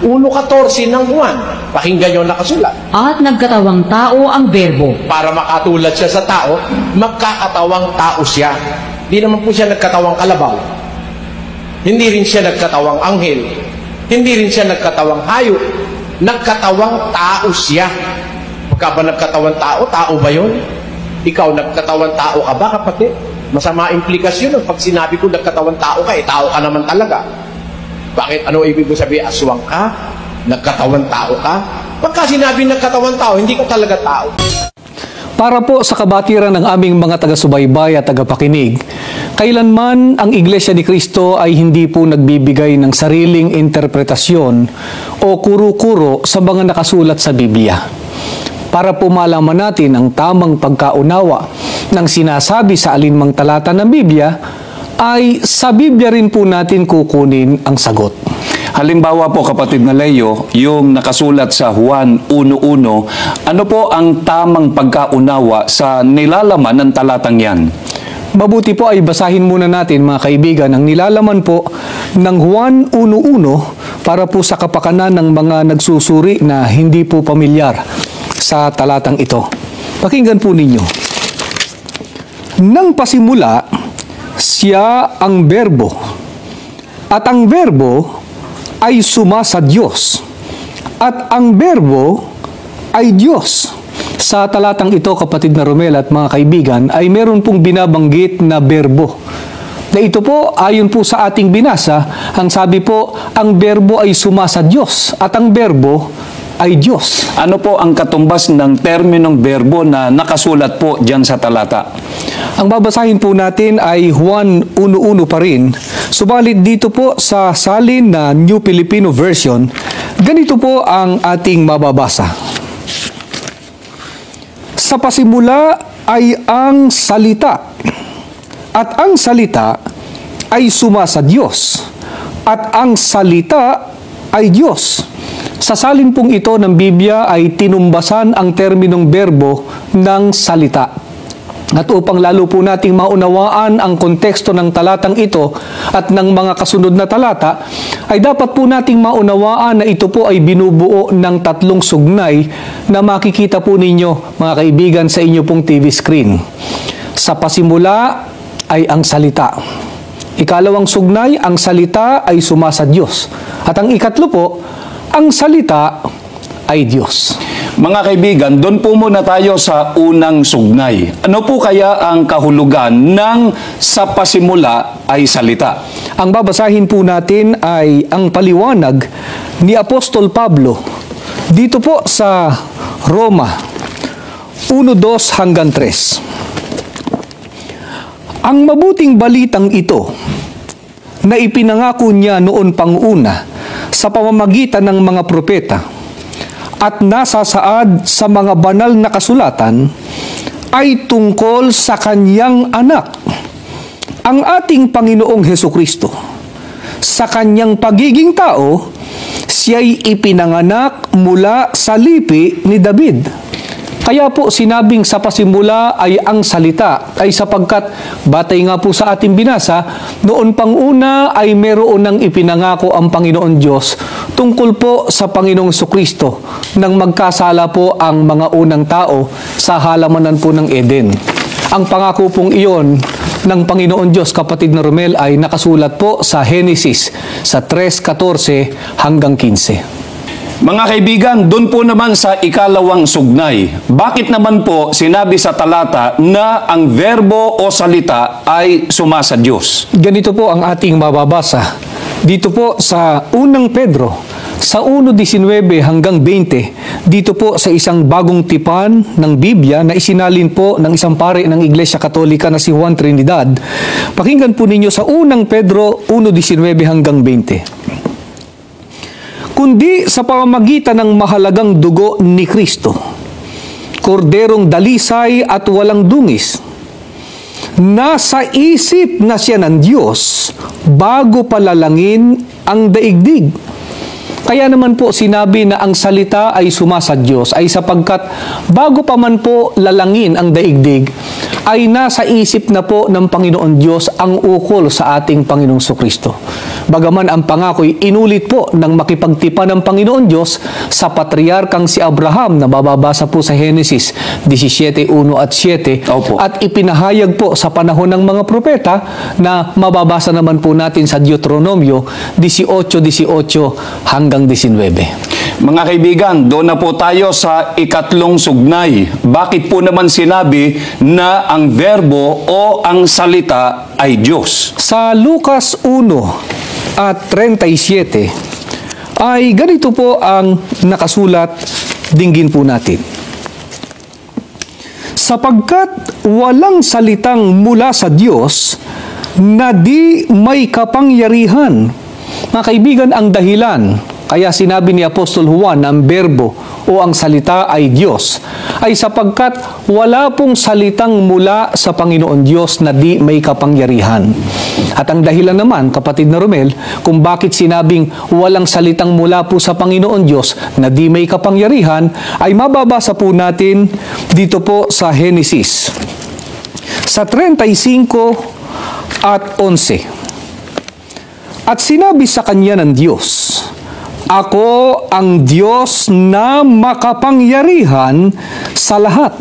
1:14 ng Juan. Pakinggan nyo nakasulat. At nagkatawang tao ang berbo. Para makatulad siya sa tao, magkakatawang tao siya. Hindi naman po siya nagkatawang kalabaw. Hindi rin siya nagkatawang anghel. Hindi rin siya nagkatawang hayop. Nagkatawang tao siya. Pagka ba nagkatawang tao, tao ba yun? Ikaw, nagkatawang tao ka ba, kapatid? Masama implikasyon pag sinabi ko nagkatawang tao ka, tao ka naman talaga. Bakit? Ano ibig mo sabihin? Aswang ka? Nagkatawang tao ka? Pagka sinabi nagkatawang tao, hindi ka talaga tao. Para po sa kabatiran ng aming mga taga-subaybay at tagapakinig, kailanman ang Iglesia ni Cristo ay hindi po nagbibigay ng sariling interpretasyon o kuro-kuro sa mga nakasulat sa Biblia. Para po malaman natin ang tamang pagkaunawa ng sinasabi sa alinmang talata ng Biblia, ay sa Biblia rin po natin kukunin ang sagot. Halimbawa po, kapatid na Leo, yung nakasulat sa Juan 1:1, ano po ang tamang pagkaunawa sa nilalaman ng talatang yan? Mabuti po ay basahin muna natin, mga kaibigan, ang nilalaman po ng Juan 1:1 para po sa kapakanan ng mga nagsusuri na hindi po pamilyar sa talatang ito. Pakinggan po ninyo. Nang pasimula, siya ang berbo, at ang berbo ay suma sa Diyos, at ang berbo ay Diyos. Sa talatang ito, kapatid na Romel at mga kaibigan, ay meron pong binabanggit na berbo. Na ito po, ayon po sa ating binasa, ang sabi po, ang berbo ay suma sa Diyos, at ang berbo ay Diyos. Ano po ang katumbas ng terminong berbo na nakasulat po dyan sa talata? Ang babasahin po natin ay Juan 1:1 pa rin. Subalit dito po sa salin na New Filipino Version, ganito po ang ating mababasa. Sa pasimula ay ang salita, at ang salita ay suma sa Diyos, at ang salita ay Diyos. Sa salin pong ito ng Biblia ay tinumbasan ang terminong berbo ng salita. At upang lalo po nating maunawaan ang konteksto ng talatang ito at ng mga kasunod na talata, ay dapat po nating maunawaan na ito po ay binubuo ng tatlong sugnay na makikita po ninyo, mga kaibigan, sa inyo pong TV screen. Sa pasimula ay ang salita. Ikalawang sugnay, ang salita ay suma sa Diyos. At ang ikatlo po, ang salita ay Diyos. Mga kaibigan, doon po muna tayo sa unang sugnay. Ano po kaya ang kahulugan ng sa pasimula ay salita? Ang babasahin po natin ay ang paliwanag ni Apostol Pablo dito po sa Roma 1:2 hanggang 3. Ang mabuting balitang ito na ipinangako niya noon pang una sa pamamagitan ng mga propeta at nasasaad sa mga banal na kasulatan ay tungkol sa kanyang anak, ang ating Panginoong Hesukristo. Sa kanyang pagiging tao, siya'y ipinanganak mula sa lipi ni David. Kaya po sinabing sa pasimula ay ang salita, ay sapagkat batay nga po sa ating binasa, noon pang una ay meron ng ipinangako ang Panginoon Diyos tungkol po sa Panginoong Jesucristo nang magkasala po ang mga unang tao sa halamanan po ng Eden. Ang pangako pong iyon ng Panginoon Diyos, kapatid na Romel, ay nakasulat po sa Genesis sa 3:14 hanggang 15. Mga kaibigan, doon po naman sa ikalawang sugnay. Bakit naman po sinabi sa talata na ang verbo o salita ay suma sa Diyos? Ganito po ang ating mababasa. Dito po sa unang Pedro, sa 1:19 hanggang 20, dito po sa isang bagong tipan ng Biblia na isinalin po ng isang pare ng Iglesia Katolika na si Juan Trinidad. Pakinggan po ninyo sa unang Pedro 1:19 hanggang 20. Kundi sa pamamagitan ng mahalagang dugo ni Kristo, korderong dalisay at walang dungis, nasa isip na siya ng Diyos bago palalangin ang daigdig. Kaya naman po sinabi na ang salita ay suma sa Diyos ay sapagkat bago pa man po lalangin ang daigdig, ay nasa isip na po ng Panginoon Diyos ang ukol sa ating Panginoong Sukristo. Bagaman ang pangako'y inulit po ng makipagtipan ng Panginoon Diyos sa patriarkang si Abraham na mababasa po sa Genesis 17:1 at 7 Opo. at ipinahayag po sa panahon ng mga propeta na mababasa naman po natin sa Deuteronomio 18:18 hanggang 19. Mga kaibigan, doon na po tayo sa ikatlong sugnay. Bakit po naman sinabi na ang verbo o ang salita ay Diyos? Sa Lucas 1:37 ay ganito po ang nakasulat, dinggin po natin. Sapagkat walang salitang mula sa Diyos na di may kapangyarihan. Mga kaibigan, ang dahilan kaya sinabi ni Apostol Juan na ang berbo o ang salita ay Diyos ay sapagkat wala pong salitang mula sa Panginoon Diyos na di may kapangyarihan. At ang dahilan naman, kapatid na Romel, kung bakit sinabing walang salitang mula po sa Panginoon Diyos na di may kapangyarihan, ay mababasa po natin dito po sa Genesis sa 35 at 11. At sinabi sa kanya ng Diyos, ako ang Diyos na makapangyarihan sa lahat.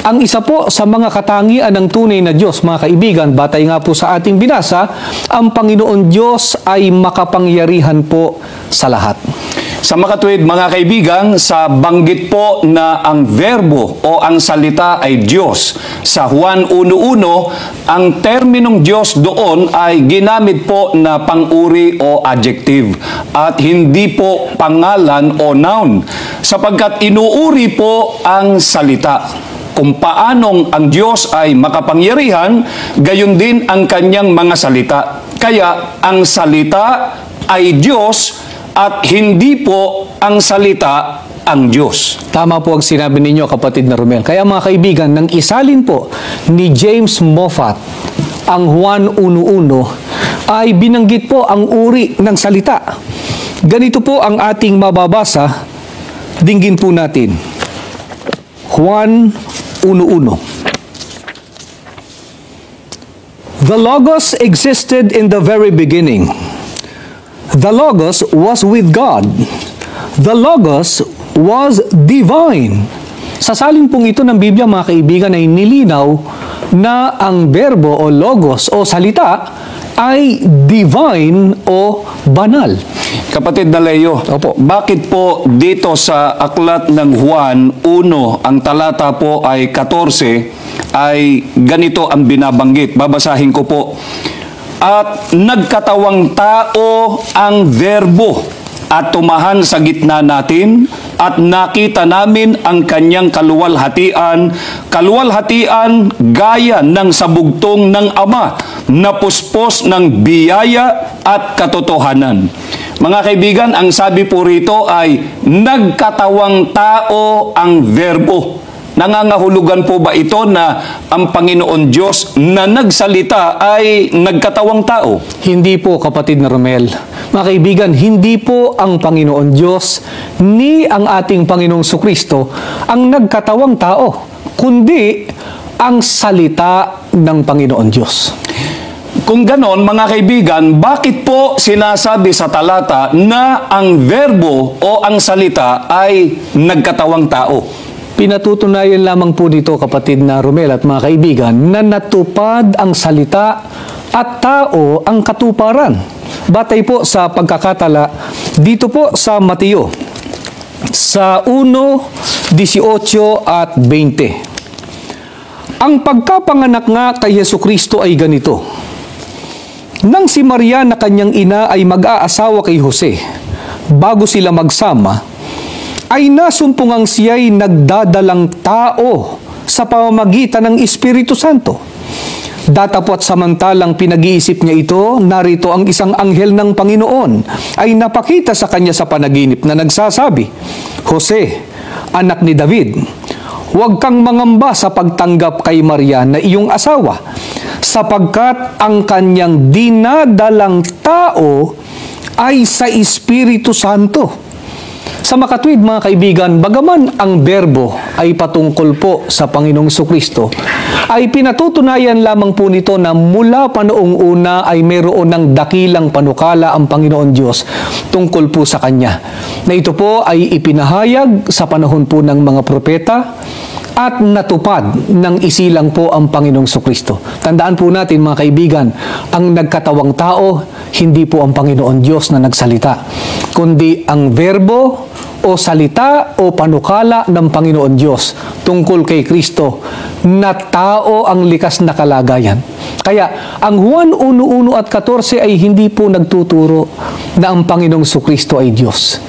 Ang isa po sa mga katangian ng tunay na Diyos, mga kaibigan, batay nga po sa ating binasa, ang Panginoon Diyos ay makapangyarihan po sa lahat. Sa makatuwid, mga kaibigan, sa banggit po na ang verbo o ang salita ay Diyos. Sa Juan 1:1, ang terminong Diyos doon ay ginamit po na pang-uri o adjective at hindi po pangalan o noun, sapagkat inuuri po ang salita. Kung paanong ang Diyos ay makapangyarihan, gayon din ang kanyang mga salita. Kaya ang salita ay Diyos at hindi po ang salita ang Diyos. Tama po ang sinabi ninyo, kapatid na Romel. Kaya mga kaibigan, nang isalin po ni James Moffat ang Juan 1:1 ay binanggit po ang uri ng salita. Ganito po ang ating mababasa, dinggin po natin. Juan 1:1. The Logos existed in the very beginning. The Logos was with God. The Logos was divine. Sa salin pong ito ng Biblia, mga kaibigan, ay nilinaw na ang verbo o logos o salita ay divine o banal. Kapatid na Leo, Opo. bakit po dito sa aklat ng Juan 1, ang talata po ay 14, ay ganito ang binabanggit? Babasahin ko po. At nagkatawang tao ang verbo at tumahan sa gitna natin at nakita namin ang kanyang kaluwalhatian gaya ng sabugtong ng Ama na puspos ng biyaya at katotohanan. Mga kaibigan, ang sabi po rito ay nagkatawang tao ang verbo. Nangangahulugan po ba ito na ang Panginoon Diyos na nagsalita ay nagkatawang tao? Hindi po, kapatid na Romel. Mga kaibigan, hindi po ang Panginoon Diyos ni ang ating Panginoong Sukristo ang nagkatawang tao, kundi ang salita ng Panginoon Diyos. Kung ganon, mga kaibigan, bakit po sinasabi sa talata na ang verbo o ang salita ay nagkatawang tao? Pinatutunayan lamang po dito, kapatid na Romel at mga kaibigan, na natupad ang salita at tao ang katuparan. Batay po sa pagkakatala dito po sa Mateo sa 1:18 at 20. Ang pagkapanganak nga kay Jesucristo ay ganito. Nang si Maria na kanyang ina ay mag-aasawa kay Jose, bago sila magsama, ay nasumpungang siya'y nagdadalang tao sa pamamagitan ng Espiritu Santo. Datapwat samantalang pinag-iisip niya ito, narito ang isang anghel ng Panginoon ay napakita sa kanya sa panaginip na nagsasabi, Jose, anak ni David, huwag kang mangamba sa pagtanggap kay Maria na iyong asawa, sapagkat ang kanyang dinadalang tao ay sa Espiritu Santo. Sa makatwid mga kaibigan, bagaman ang berbo ay patungkol po sa Panginoong Sukristo, ay pinatutunayan lamang po nito na mula pa noong una ay mayroon ng dakilang panukala ang Panginoon Diyos tungkol po sa Kanya. Na ito po ay ipinahayag sa panahon po ng mga propeta at natupad ng isilang po ang Panginoong Sukristo. Tandaan po natin mga kaibigan, ang nagkatawang tao, hindi po ang Panginoon Diyos na nagsalita, kundi ang verbo o salita o panukala ng Panginoon Diyos tungkol kay Kristo na tao ang likas na kalagayan. Kaya ang Juan 1:1 at 14 ay hindi po nagtuturo na ang Panginoong Sukristo ay Diyos.